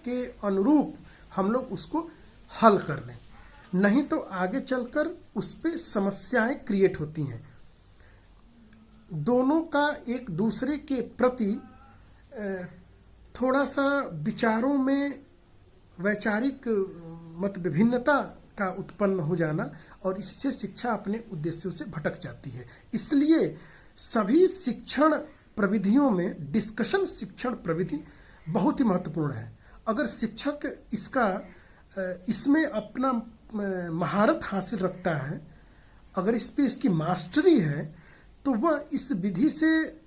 के अनुरूप हम लोग उसको हल कर लें, नहीं तो आगे चलकर उस पे समस्याएं क्रिएट होती हैं। दोनों का एक दूसरे के प्रति थोड़ा सा विचारों में वैचारिक मत विभिन्नता का उत्पन्न हो जाना, और इससे शिक्षा अपने उद्देश्यों से भटक जाती है। इसलिए सभी शिक्षण प्रविधियों में डिस्कशन शिक्षण प्रविधि बहुत ही महत्वपूर्ण है। अगर शिक्षक इसमें अपना महारत हासिल रखता है, अगर इस पे इसकी मास्टरी है, तो वह इस विधि से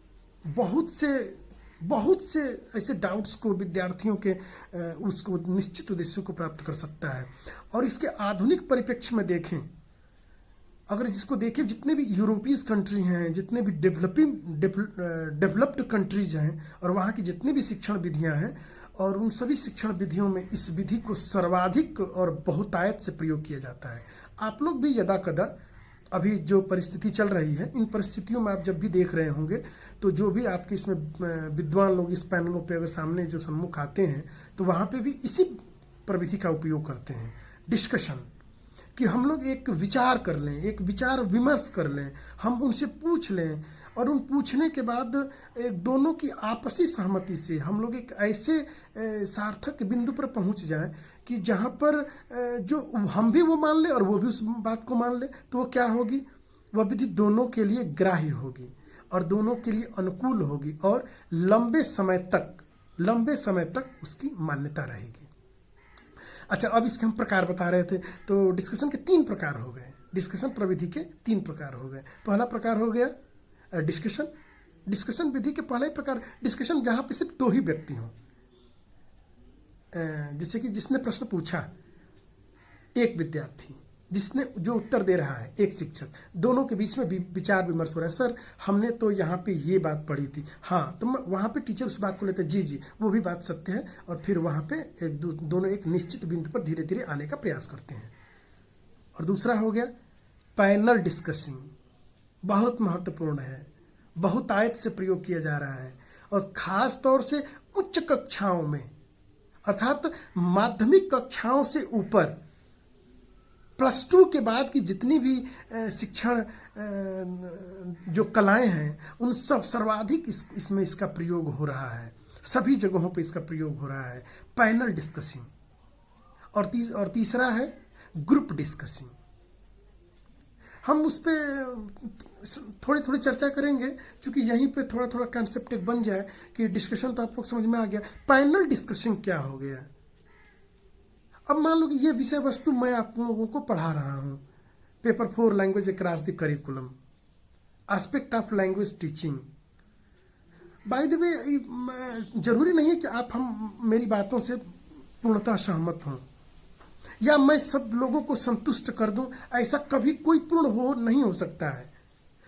बहुत से ऐसे डाउट्स को विद्यार्थियों के उसको निश्चित उद्देश्यों को प्राप्त कर सकता है। और इसके आधुनिक परिप्रेक्ष्य में देखें, अगर जिसको देखें, जितने भी यूरोपीय कंट्री हैं, जितने भी डेवलप्ड कंट्रीज हैं, और वहाँ की जितनी भी शिक्षण विधियाँ हैं, और उन सभी शिक्षण विधियों में इस विधि को सर्वाधिक और बहुतायत से प्रयोग किया जाता है। आप लोग भी यदा कदा अभी जो परिस्थिति चल रही है, इन परिस्थितियों में आप जब भी देख रहे होंगे, तो जो भी आपके इसमें विद्वान लोग इस पैनलों पे अगर सामने जो सम्मुख आते हैं, तो वहाँ पे भी इसी प्रविधि का उपयोग करते हैं, डिस्कशन, कि हम लोग एक विचार कर लें, एक विचार विमर्श कर लें, हम उनसे पूछ लें, और उन पूछने के बाद दोनों की आपसी सहमति से हम लोग एक ऐसे सार्थक बिंदु पर पहुंच जाएं कि जहां पर जो हम भी वो मान ले और वो भी उस बात को मान ले, तो वो क्या होगी, वह विधि दोनों के लिए ग्राह्य होगी और दोनों के लिए अनुकूल होगी, और लंबे समय तक उसकी मान्यता रहेगी। अच्छा, अब इसके हम प्रकार बता रहे थे, तो डिस्कशन के 3 प्रकार हो गए। डिस्कशन प्रविधि के 3 प्रकार हो गए। पहला प्रकार हो गया डिस्कशन विधि के पहला ही प्रकार डिस्कशन, जहां पे सिर्फ 2 ही व्यक्ति हों, जैसे कि जिसने प्रश्न पूछा एक विद्यार्थी, जिसने जो उत्तर दे रहा है एक शिक्षक, दोनों के बीच में विचार विमर्श हो रहा है। सर, हमने तो यहाँ पे ये बात पढ़ी थी, हाँ, तो वहाँ पे टीचर उस बात को लेते हैं, जी वो भी बात सत्य है, और फिर वहाँ पे दोनों एक निश्चित बिंदु पर धीरे धीरे आने का प्रयास करते हैं। और दूसरा हो गया पैनल डिस्कसिंग, बहुत महत्वपूर्ण है, बहुतायत से प्रयोग किया जा रहा है, और खास तौर से उच्च कक्षाओं में, अर्थात माध्यमिक कक्षाओं से ऊपर, +2 के बाद की जितनी भी शिक्षण जो कलाएं हैं, उन सब सर्वाधिक इसमें इसका प्रयोग हो रहा है, सभी जगहों पे इसका प्रयोग हो रहा है, पैनल डिस्कसिंग। और तीसरा है ग्रुप डिस्कसिंग। हम उस पर थोड़ी चर्चा करेंगे, क्योंकि यहीं पे थोड़ा कॉन्सेप्ट बन जाए कि डिस्कशन तो आप लोग समझ में आ गया। पैनल डिस्कशन क्या हो गया? अब मान लो कि ये विषय वस्तु मैं आप लोगों को पढ़ा रहा हूँ, paper 4 language across the curriculum, aspect of language teaching. By the way, जरूरी नहीं है कि आप मेरी बातों से पूर्णतः सहमत हों, या मैं सब लोगों को संतुष्ट कर दूं, ऐसा कभी कोई पूर्ण नहीं हो सकता है।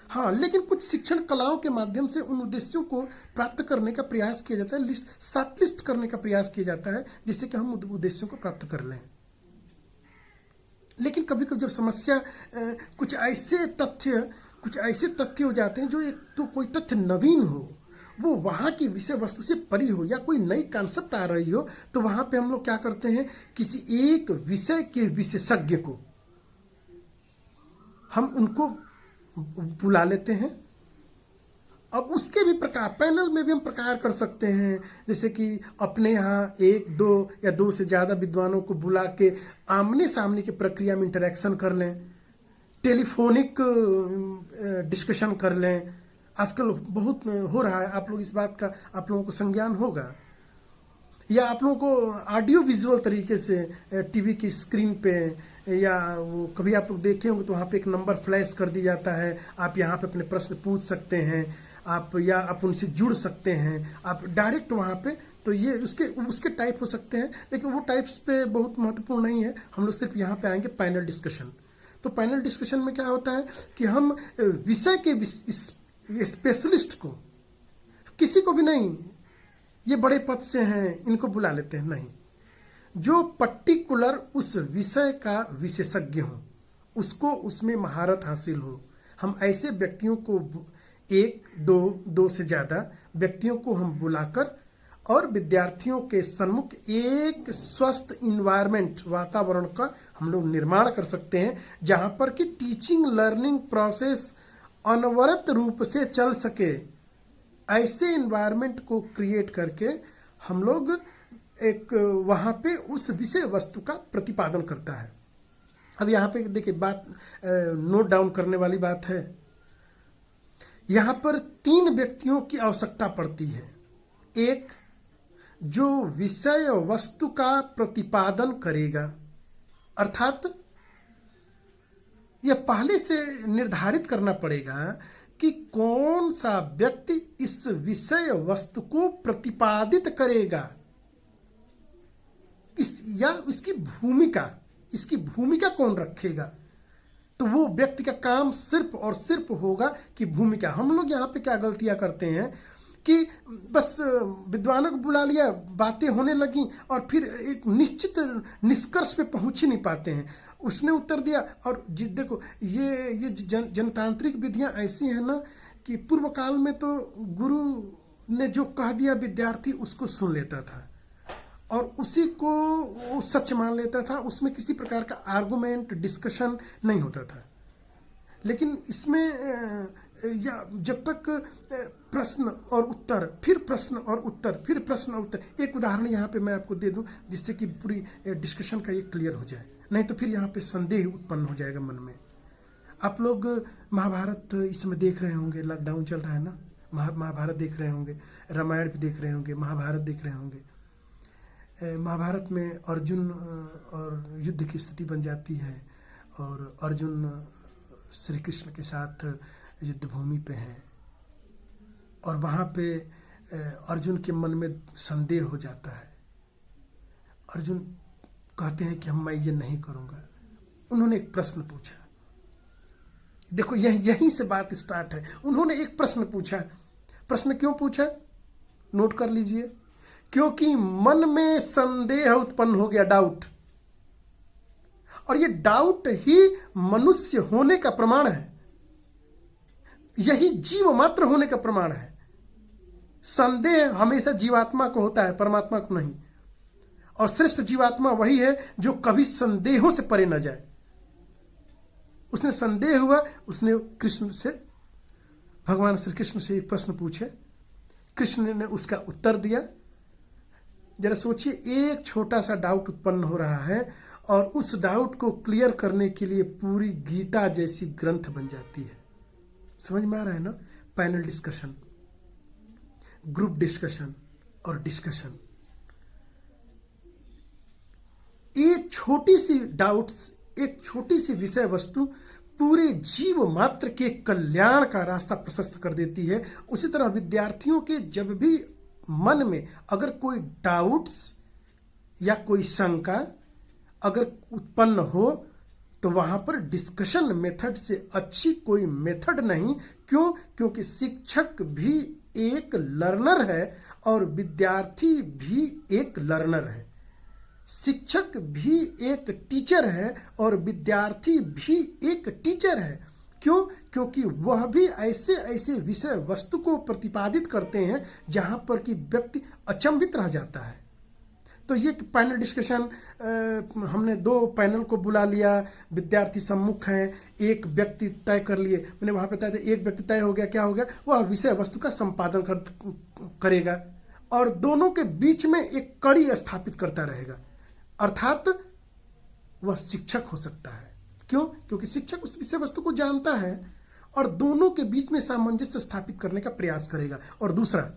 हाँ, लेकिन कुछ शिक्षण कलाओं के माध्यम से उन उद्देश्यों को प्राप्त करने का प्रयास किया जाता है, शॉर्ट लिस्ट करने का प्रयास किया जाता है, जिससे कि हम उद्देश्यों को प्राप्त कर लें। लेकिन कभी कभी जब समस्या कुछ ऐसे तथ्य हो जाते हैं जो एक तो कोई तथ्य नवीन हो, वो वहां की विषय वस्तु से परी हो, या कोई नई कॉन्सेप्ट आ रही हो, तो वहां पे हम लोग क्या करते हैं, किसी एक विषय के विशेषज्ञ को हम उनको बुला लेते हैं। अब उसके भी प्रकार, पैनल में भी हम प्रकार कर सकते हैं, जैसे कि अपने यहाँ 1, 2 या 2 से ज्यादा विद्वानों को बुला के आमने सामने की प्रक्रिया में इंटरेक्शन कर लें, टेलीफोनिक डिस्कशन कर लें। आजकल बहुत हो रहा है, आप लोग इस बात का आप लोगों को संज्ञान होगा, या आप लोगों को ऑडियो विजुअल तरीके से टीवी की स्क्रीन पे, या वो कभी आप लोग देखे होंगे तो वहाँ पे एक नंबर फ्लैश कर दिया जाता है, आप यहाँ पे अपने प्रश्न पूछ सकते हैं, आप उनसे जुड़ सकते हैं, आप डायरेक्ट वहाँ पे, तो ये उसके टाइप हो सकते हैं, लेकिन वो टाइप्स पे बहुत महत्वपूर्ण नहीं है। हम लोग सिर्फ यहाँ पे आएंगे पैनल डिस्कशन। तो पैनल डिस्कशन में क्या होता है कि हम विषय के स्पेशलिस्ट को, किसी को भी नहीं, ये बड़े पद से हैं इनको बुला लेते हैं, नहीं, जो पर्टिकुलर उस विषय का विशेषज्ञ हो, उसको उसमें महारत हासिल हो, हम ऐसे व्यक्तियों को 1, 2 से ज्यादा व्यक्तियों को हम बुलाकर और विद्यार्थियों के सम्मुख एक स्वस्थ इन्वायरमेंट, वातावरण का हम लोग निर्माण कर सकते हैं, जहां पर कि टीचिंग लर्निंग प्रोसेस अनवरत रूप से चल सके। ऐसे इन्वायरमेंट को क्रिएट करके हम लोग एक वहां पे उस विषय वस्तु का प्रतिपादन करता है। अब यहाँ पे देखिए बात नोट डाउन करने वाली बात है। यहाँ पर 3 व्यक्तियों की आवश्यकता पड़ती है। एक, जो विषय वस्तु का प्रतिपादन करेगा, अर्थात यह पहले से निर्धारित करना पड़ेगा कि कौन सा व्यक्ति इस विषय वस्तु को प्रतिपादित करेगा, या इसकी भूमिका कौन रखेगा। तो वो व्यक्ति का काम सिर्फ और सिर्फ होगा कि भूमिका। हम लोग यहाँ पे क्या गलतियां करते हैं कि बस विद्वानों को बुला लिया, बातें होने लगी और फिर एक निश्चित निष्कर्ष पे पहुंच ही नहीं पाते हैं। उसने उत्तर दिया और देखो ये जनतांत्रिक विधियां ऐसी हैं ना कि पूर्व काल में तो गुरु ने जो कह दिया विद्यार्थी उसको सुन लेता था और उसी को वो सच मान लेता था। उसमें किसी प्रकार का आर्गुमेंट डिस्कशन नहीं होता था। लेकिन इसमें या जब तक प्रश्न और उत्तर, फिर प्रश्न और उत्तर, फिर प्रश्न और उत्तर। एक उदाहरण यहाँ पे मैं आपको दे दूं जिससे कि पूरी डिस्कशन का ये क्लियर हो जाए, नहीं तो फिर यहाँ पे संदेह उत्पन्न हो जाएगा मन में। आप लोग महाभारत इस समय देख रहे होंगे, लॉकडाउन चल रहा है ना, महाभारत देख रहे होंगे, रामायण भी देख रहे होंगे, महाभारत देख रहे होंगे। महाभारत में अर्जुन और युद्ध की स्थिति बन जाती है और अर्जुन श्री कृष्ण के साथ युद्ध भूमि पे हैं और वहां पे अर्जुन के मन में संदेह हो जाता है। अर्जुन कहते हैं कि मैं ये नहीं करूंगा। उन्होंने एक प्रश्न पूछा। देखो यहीं से बात स्टार्ट है। उन्होंने एक प्रश्न पूछा। प्रश्न क्यों पूछा, नोट कर लीजिए। क्योंकि मन में संदेह उत्पन्न हो गया, डाउट। और ये डाउट ही मनुष्य होने का प्रमाण है, यही जीव मात्र होने का प्रमाण है। संदेह हमेशा जीवात्मा को होता है, परमात्मा को नहीं। और श्रेष्ठ जीवात्मा वही है जो कभी संदेहों से परे न जाए। उसने संदेह हुआ, उसने कृष्ण से, भगवान श्री कृष्ण से एक प्रश्न पूछे, कृष्ण ने उसका उत्तर दिया। जरा सोचिए, एक छोटा सा डाउट उत्पन्न हो रहा है और उस डाउट को क्लियर करने के लिए पूरी गीता जैसी ग्रंथ बन जाती है। समझ में आ रहा है ना? पैनल डिस्कशन, ग्रुप डिस्कशन और डिस्कशन। एक छोटी सी डाउट्स, एक छोटी सी विषय वस्तु पूरे जीव मात्र के कल्याण का रास्ता प्रशस्त कर देती है। उसी तरह विद्यार्थियों के जब भी मन में अगर कोई डाउट्स या कोई शंका अगर उत्पन्न हो तो वहां पर डिस्कशन मेथड से अच्छी कोई मेथड नहीं। क्यों? क्योंकि शिक्षक भी एक लर्नर है और विद्यार्थी भी एक लर्नर है। शिक्षक भी एक टीचर है और विद्यार्थी भी एक टीचर है। क्यों? क्योंकि वह भी ऐसे ऐसे विषय वस्तु को प्रतिपादित करते हैं जहां पर कि व्यक्ति अचंभित रह जाता है। तो ये पैनल डिस्कशन, हमने 2 पैनल को बुला लिया, विद्यार्थी सम्मुख हैं, एक व्यक्ति तय कर लिए। मैंने वहां बताया था, एक व्यक्ति तय हो गया, क्या हो गया, वह विषय वस्तु का संपादन करेगा और दोनों के बीच में एक कड़ी स्थापित करता रहेगा, अर्थात वह शिक्षक हो सकता है। क्यों? क्योंकि शिक्षक उस विषय वस्तु को जानता है और दोनों के बीच में सामंजस्य स्थापित करने का प्रयास करेगा। और दूसरा,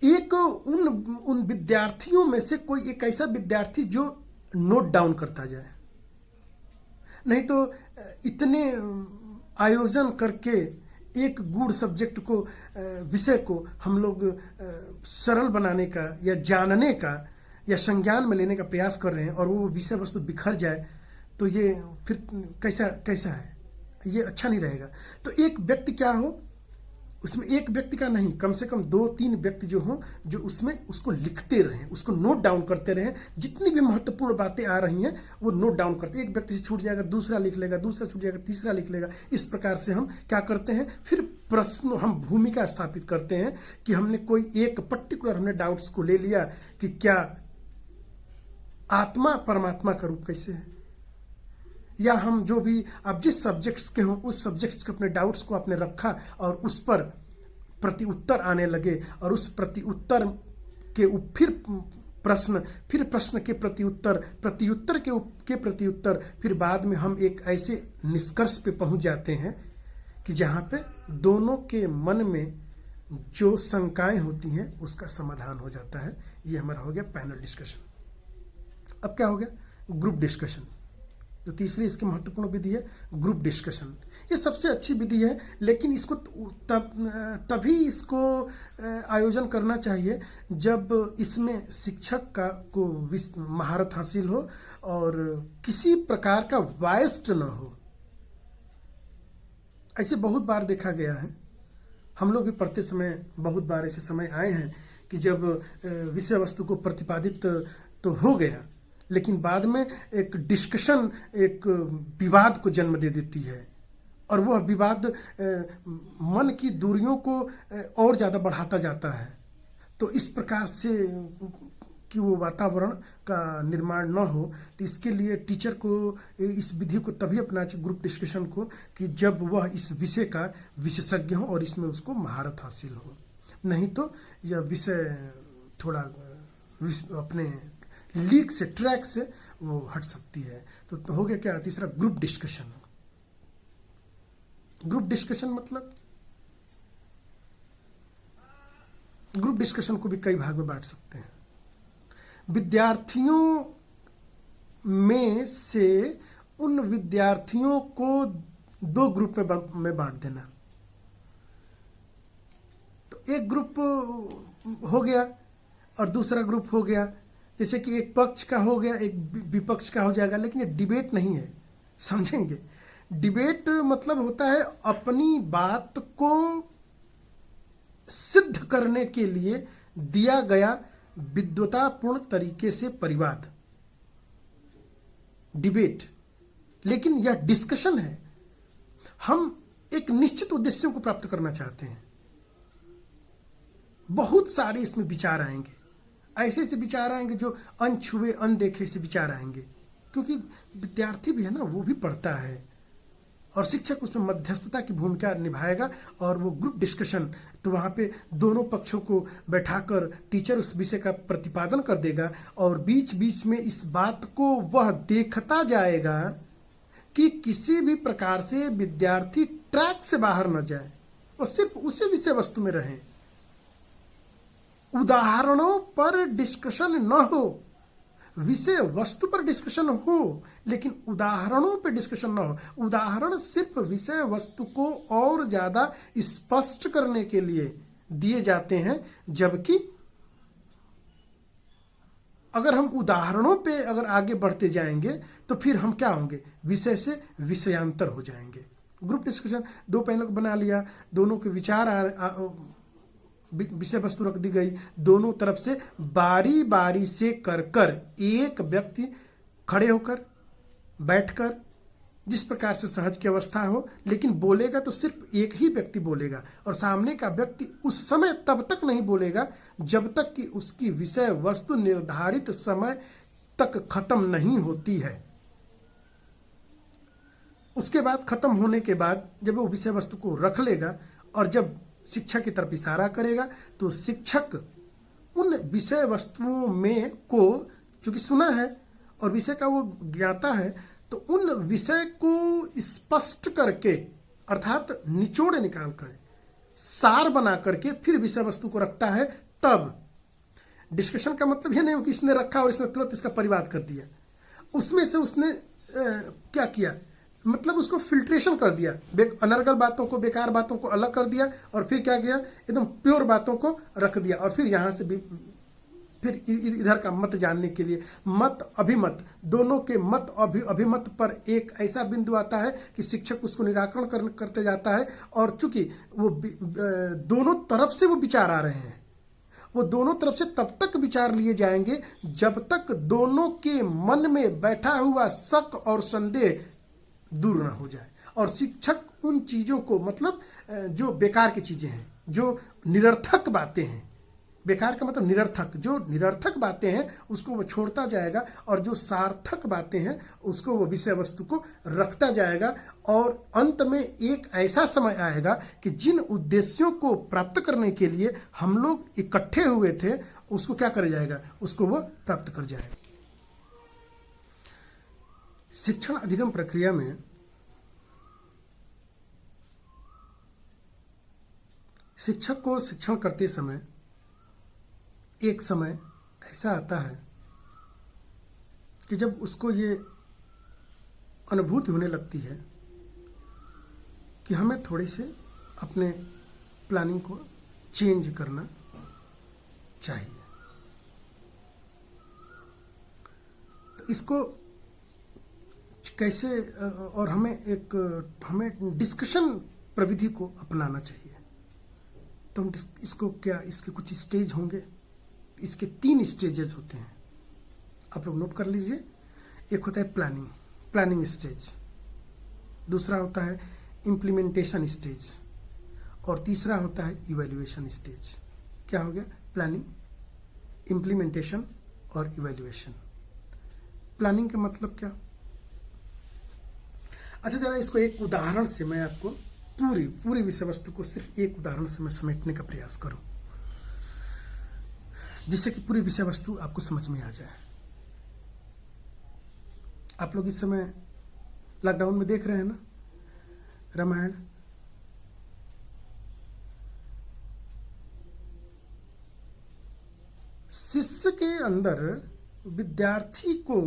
एक उन विद्यार्थियों में से कोई एक ऐसा विद्यार्थी जो नोट डाउन करता जाए। नहीं तो इतने आयोजन करके एक गूढ़ सब्जेक्ट को, विषय को हम लोग सरल बनाने का या जानने का या संज्ञान में लेने का प्रयास कर रहे हैं और वो विषय वस्तु बिखर जाए तो ये फिर कैसा है, ये अच्छा नहीं रहेगा। तो एक व्यक्ति क्या हो, उसमें एक व्यक्ति का नहीं, कम से कम 2-3 व्यक्ति जो हों, जो उसमें उसको लिखते रहें, उसको नोट डाउन करते रहें। जितनी भी महत्वपूर्ण बातें आ रही हैं वो नोट डाउन करते। एक व्यक्ति से छूट जाएगा, दूसरा लिख लेगा, दूसरा छूट जाएगा, तीसरा लिख लेगा। इस प्रकार से हम क्या करते हैं, फिर प्रश्न, हम भूमिका स्थापित करते हैं कि हमने कोई एक पर्टिकुलर हमने डाउट्स को ले लिया कि क्या आत्मा परमात्मा का रूप कैसे है, या हम जो भी आप जिस सब्जेक्ट्स के हों उस सब्जेक्ट्स के अपने डाउट्स को आपने रखा और उस पर प्रति उत्तर आने लगे, और उस प्रति उत्तर के फिर प्रश्न, फिर प्रश्न के प्रति उत्तर, प्रति उत्तर के प्रति उत्तर, फिर बाद में हम एक ऐसे निष्कर्ष पे पहुंच जाते हैं कि जहां पे दोनों के मन में जो शंकाएं होती हैं उसका समाधान हो जाता है। ये हमारा हो गया पैनल डिस्कशन। अब क्या हो गया, ग्रुप डिस्कशन। जो तीसरी इसकी महत्वपूर्ण विधि है ग्रुप डिस्कशन। ये सबसे अच्छी विधि है, लेकिन इसको तभी इसको आयोजन करना चाहिए जब इसमें शिक्षक का को महारत हासिल हो और किसी प्रकार का वायस्ड न हो। ऐसे बहुत बार देखा गया है, हम लोग भी पढ़ते समय बहुत बार ऐसे समय आए हैं कि जब विषय वस्तु को प्रतिपादित तो हो गया, लेकिन बाद में एक डिस्कशन एक विवाद को जन्म दे देती है, और वह विवाद मन की दूरियों को और ज़्यादा बढ़ाता जाता है। तो इस प्रकार से कि वो वातावरण का निर्माण न हो, तो इसके लिए टीचर को इस विधि को तभी अपनाना चाहिए, ग्रुप डिस्कशन को, कि जब वह इस विषय का विशेषज्ञ हो और इसमें उसको महारत हासिल हो। नहीं तो यह विषय थोड़ा अपने लीक से, ट्रैक से वो हट सकती है। तो हो गया क्या, तीसरा ग्रुप डिस्कशन। ग्रुप डिस्कशन मतलब ग्रुप डिस्कशन को भी कई भाग में बांट सकते हैं। विद्यार्थियों में से उन विद्यार्थियों को 2 ग्रुप में बांट देना। तो एक ग्रुप हो गया और दूसरा ग्रुप हो गया, जैसे कि एक पक्ष का हो गया, एक विपक्ष का हो जाएगा। लेकिन ये डिबेट नहीं है, समझेंगे। डिबेट मतलब होता है अपनी बात को सिद्ध करने के लिए दिया गया विद्वतापूर्ण तरीके से परिवाद, डिबेट। लेकिन यह डिस्कशन है, हम एक निश्चित उद्देश्यों को प्राप्त करना चाहते हैं। बहुत सारे इसमें विचार आएंगे, ऐसे से विचार आएंगे जो अनछुए अनदेखे से विचार आएंगे, क्योंकि विद्यार्थी भी है ना, वो भी पढ़ता है, और शिक्षक उसमें मध्यस्थता की भूमिका निभाएगा। और वो ग्रुप डिस्कशन, तो वहाँ पे दोनों पक्षों को बैठाकर टीचर उस विषय का प्रतिपादन कर देगा, और बीच बीच में इस बात को वह देखता जाएगा कि किसी भी प्रकार से विद्यार्थी ट्रैक से बाहर न जाए और सिर्फ उसी विषय वस्तु में रहे। उदाहरणों पर डिस्कशन न हो, विषय वस्तु पर डिस्कशन हो, लेकिन उदाहरणों पर डिस्कशन न हो। उदाहरण सिर्फ विषय वस्तु को और ज्यादा स्पष्ट करने के लिए दिए जाते हैं, जबकि अगर हम उदाहरणों पे अगर आगे बढ़ते जाएंगे तो फिर हम क्या होंगे, विषय से विषयांतर हो जाएंगे। ग्रुप डिस्कशन 2 पैनल को बना लिया, दोनों के विचार विषय वस्तु रख दी गई, दोनों तरफ से बारी बारी से कर एक व्यक्ति खड़े होकर, बैठकर, जिस प्रकार से सहज की अवस्था हो, लेकिन बोलेगा तो सिर्फ एक ही व्यक्ति बोलेगा, और सामने का व्यक्ति उस समय तब तक नहीं बोलेगा जब तक कि उसकी विषय वस्तु निर्धारित समय तक खत्म नहीं होती है। उसके बाद खत्म होने के बाद जब वो विषय वस्तु को रख लेगा और जब शिक्षक की तरफ इशारा करेगा, तो शिक्षक उन विषय वस्तुओं में को चूंकि सुना है और विषय का वो ज्ञाता है, तो उन विषय को स्पष्ट करके, अर्थात निचोड़ निकाल कर, सार बना करके फिर विषय वस्तु को रखता है। तब डिस्कशन का मतलब यह नहीं कि इसने रखा और इसने तुरंत इसका परिवाद कर दिया। उसमें से उसने क्या किया, मतलब उसको फिल्ट्रेशन कर दिया, अनर्गल बातों को, बेकार बातों को अलग कर दिया, और फिर क्या किया, एकदम प्योर बातों को रख दिया, और फिर यहां से भी फिर इधर का मत जानने के लिए मत अभिमत, दोनों के मत अभिमत पर एक ऐसा बिंदु आता है कि शिक्षक उसको निराकरण करते जाता है। और चूंकि वो दोनों तरफ से वो विचार आ रहे हैं, वो दोनों तरफ से तब तक विचार लिए जाएंगे जब तक दोनों के मन में बैठा हुआ शक और संदेह दूर ना हो जाए। और शिक्षक उन चीजों को, मतलब जो बेकार की चीजें हैं, जो निरर्थक बातें हैं, बेकार का मतलब निरर्थक, जो निरर्थक बातें हैं उसको वो छोड़ता जाएगा और जो सार्थक बातें हैं उसको वो विषय वस्तु को रखता जाएगा। और अंत में एक ऐसा समय आएगा कि जिन उद्देश्यों को प्राप्त करने के लिए हम लोग इकट्ठे हुए थे उसको क्या कर जाएगा, उसको वो प्राप्त कर जाएगा। शिक्षण अधिगम प्रक्रिया में शिक्षक को शिक्षण करते समय एक समय ऐसा आता है कि जब उसको ये अनुभूति होने लगती है कि हमें थोड़ी से अपने प्लानिंग को चेंज करना चाहिए। तो इसको कैसे, और हमें डिस्कशन प्रविधि को अपनाना चाहिए। तो हम इसको क्या, इसके कुछ स्टेज होंगे, इसके 3 स्टेजेस होते हैं, आप लोग नोट कर लीजिए। एक होता है प्लानिंग स्टेज, दूसरा होता है इम्प्लीमेंटेशन स्टेज, और तीसरा होता है इवैल्यूएशन स्टेज। क्या हो गया? प्लानिंग, इम्प्लीमेंटेशन और इवैल्यूएशन। प्लानिंग का मतलब क्या? अच्छा, जरा इसको एक उदाहरण से मैं आपको पूरी विषय वस्तु को सिर्फ एक उदाहरण से मैं समेटने का प्रयास करूं, जिससे कि पूरी विषय वस्तु आपको समझ में आ जाए। आप लोग इस समय लॉकडाउन में देख रहे हैं ना रामायण। शिष्य के अंदर विद्यार्थी को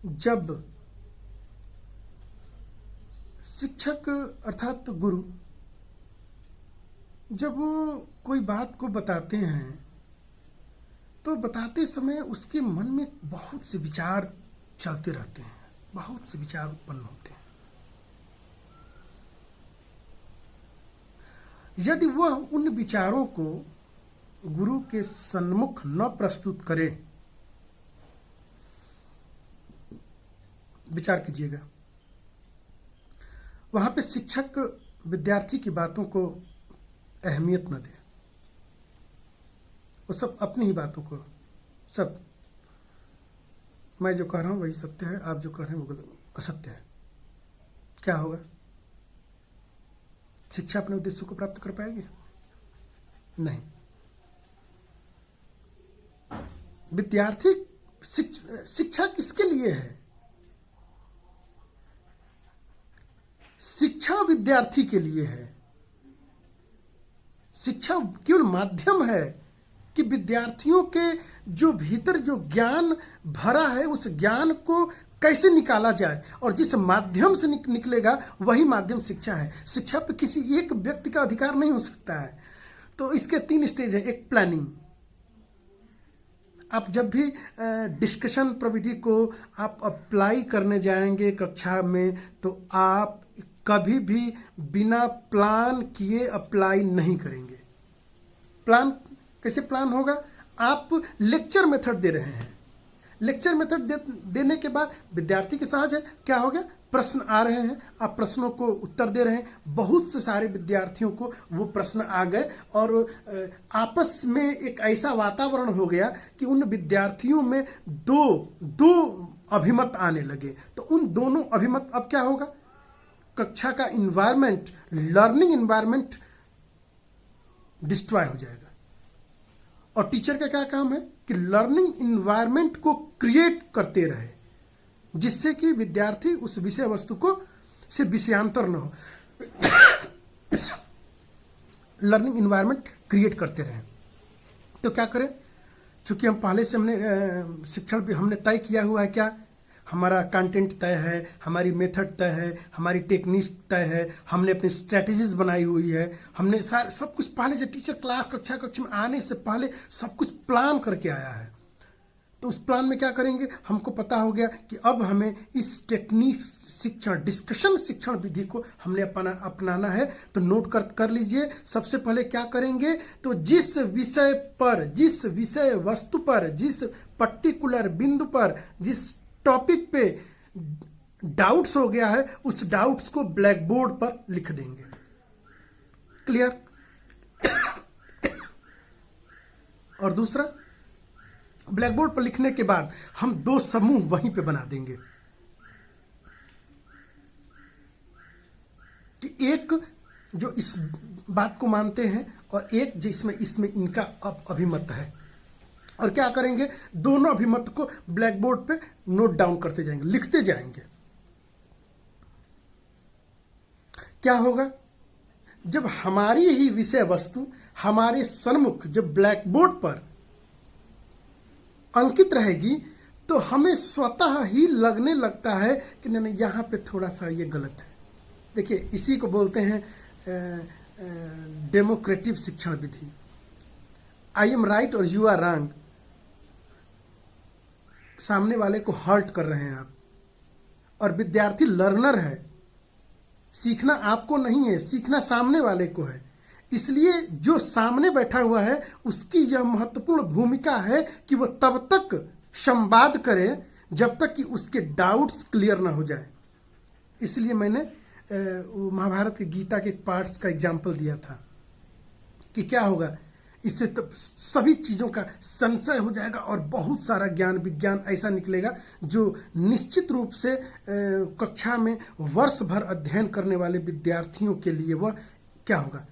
जब शिक्षक अर्थात गुरु जब वो कोई बात को बताते हैं तो बताते समय उसके मन में बहुत से विचार चलते रहते हैं, बहुत से विचार उत्पन्न होते हैं। यदि वह उन विचारों को गुरु के सन्मुख न प्रस्तुत करे, विचार कीजिएगा, वहां पे शिक्षक विद्यार्थी की बातों को अहमियत न दे, वो सब अपनी ही बातों को, सब मैं जो कह रहा हूं वही सत्य है, आप जो कह रहे हैं वो असत्य है, क्या होगा? शिक्षा अपने उद्देश्य को प्राप्त कर पाएगी? नहीं। विद्यार्थी शिक्षा किसके लिए है? शिक्षा विद्यार्थी के लिए है। शिक्षा केवल माध्यम है कि विद्यार्थियों के जो भीतर जो ज्ञान भरा है उस ज्ञान को कैसे निकाला जाए, और जिस माध्यम से निकलेगा वही माध्यम शिक्षा है। शिक्षा पे किसी एक व्यक्ति का अधिकार नहीं हो सकता है। तो इसके 3 स्टेज है। एक प्लानिंग, आप जब भी डिस्कशन प्रविधि को आप अप्लाई करने जाएंगे कक्षा में तो आप कभी भी बिना प्लान किए अप्लाई नहीं करेंगे। प्लान कैसे प्लान होगा? आप लेक्चर मेथड दे रहे हैं, लेक्चर मेथड देने के बाद विद्यार्थी के साथ है क्या हो गया, प्रश्न आ रहे हैं, आप प्रश्नों को उत्तर दे रहे हैं। बहुत से सारे विद्यार्थियों को वो प्रश्न आ गए और आपस में एक ऐसा वातावरण हो गया कि उन विद्यार्थियों में दो अभिमत आने लगे। तो उन दोनों अभिमत अब क्या होगा, कक्षा का इन्वायरमेंट, लर्निंग इन्वायरमेंट डिस्ट्रॉय हो जाएगा। और टीचर का क्या काम है कि लर्निंग इन्वायरमेंट को क्रिएट करते रहे, जिससे कि विद्यार्थी उस विषय वस्तु को से विषयांतर न हो। लर्निंग इन्वायरमेंट क्रिएट करते रहे। तो क्या करें, चूंकि हम पहले से हमने शिक्षण भी हमने तय किया हुआ है क्या, हमारा कंटेंट तय है, हमारी मेथड तय है, हमारी टेक्निक तय है, हमने अपनी स्ट्रेटजीज बनाई हुई है, हमने सब कुछ पहले से टीचर क्लास कक्षा में आने से पहले सब कुछ प्लान करके आया है। तो उस प्लान में क्या करेंगे, हमको पता हो गया कि अब हमें इस टेक्निक शिक्षण, डिस्कशन शिक्षण विधि को हमने अपनाना है। तो नोट कर लीजिए, सबसे पहले क्या करेंगे, तो जिस विषय पर, जिस विषय वस्तु पर, जिस पर्टिकुलर बिंदु पर, जिस टॉपिक पे डाउट्स हो गया है, उस डाउट्स को ब्लैक बोर्ड पर लिख देंगे। क्लियर? और दूसरा, ब्लैक बोर्ड पर लिखने के बाद हम 2 समूह वहीं पे बना देंगे कि एक जो इस बात को मानते हैं और एक जिसमें इसमें इनका अभिमत है। और क्या करेंगे, दोनों अभिमत को ब्लैक बोर्ड पे नोट डाउन करते जाएंगे, लिखते जाएंगे। क्या होगा, जब हमारी ही विषय वस्तु हमारे सन्मुख जब ब्लैक बोर्ड पर अंकित रहेगी तो हमें स्वतः ही लगने लगता है कि नहीं, यहां पे थोड़ा सा ये गलत है। देखिए, इसी को बोलते हैं डेमोक्रेटिव शिक्षण विधि। आई एम राइट और यू आर रॉन्ग, सामने वाले को हर्ट कर रहे हैं आप, और विद्यार्थी लर्नर है। सीखना आपको नहीं है, सीखना सामने वाले को है। इसलिए जो सामने बैठा हुआ है उसकी यह महत्वपूर्ण भूमिका है कि वह तब तक संवाद करे जब तक कि उसके डाउट्स क्लियर ना हो जाए। इसलिए मैंने महाभारत की गीता के पार्ट्स का एग्जाम्पल दिया था कि क्या होगा, इससे तो सभी चीजों का संशय हो जाएगा और बहुत सारा ज्ञान विज्ञान ऐसा निकलेगा जो निश्चित रूप से कक्षा में वर्ष भर अध्ययन करने वाले विद्यार्थियों के लिए वह क्या होगा,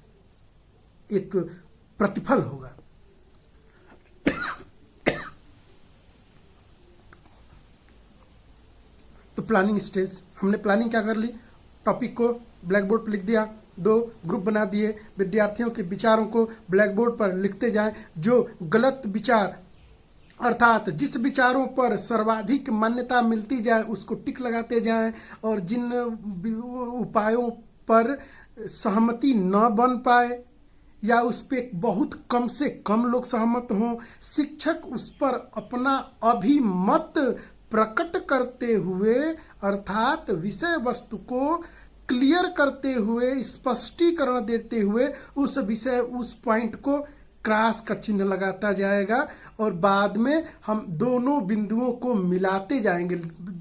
एक प्रतिफल होगा। तो प्लानिंग स्टेज, हमने प्लानिंग क्या कर ली, टॉपिक को ब्लैक बोर्ड पर लिख दिया, 2 ग्रुप बना दिए, विद्यार्थियों के विचारों को ब्लैक बोर्ड पर लिखते जाएं। जो गलत विचार अर्थात जिस विचारों पर सर्वाधिक मान्यता मिलती जाए उसको टिक लगाते जाएं, और जिन उपायों पर सहमति न बन पाए या उस पर बहुत कम से कम लोग सहमत हों, शिक्षक उस पर अपना अभिमत प्रकट करते हुए अर्थात विषय वस्तु को क्लियर करते हुए, स्पष्टीकरण देते हुए उस विषय, उस पॉइंट को क्रॉस का चिन्ह लगाता जाएगा और बाद में हम दोनों बिंदुओं को मिलाते जाएंगे।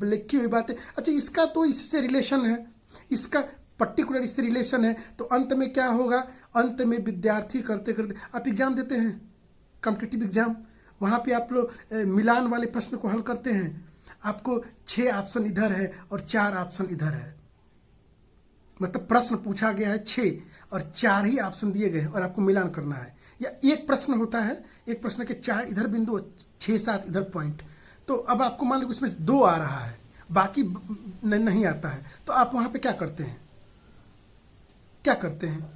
लिखी हुई बातें, अच्छा इसका तो इससे रिलेशन है, इसका पर्टिकुलर इससे रिलेशन है, तो अंत में क्या होगा, अंत में विद्यार्थी करते करते, आप एग्जाम देते हैं कॉम्पिटिटिव एग्जाम, वहां पे आप लोग मिलान वाले प्रश्न को हल करते हैं, आपको 6 ऑप्शन इधर है और 4 ऑप्शन इधर है, मतलब प्रश्न पूछा गया है 6 और 4 ही ऑप्शन दिए गए और आपको मिलान करना है। या एक प्रश्न होता है, एक प्रश्न के 4 इधर बिंदु और 6-7 इधर पॉइंट, तो अब आपको मान लो उसमें 2 आ रहा है, बाकी नहीं आता है, तो आप वहां पे क्या करते हैं, क्या करते हैं,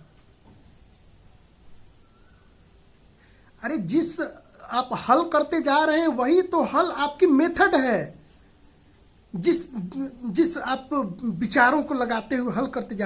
अरे जिस आप हल करते जा रहे हैं वही तो हल आपकी मेथड है। जिस आप विचारों को लगाते हुए हल करते जा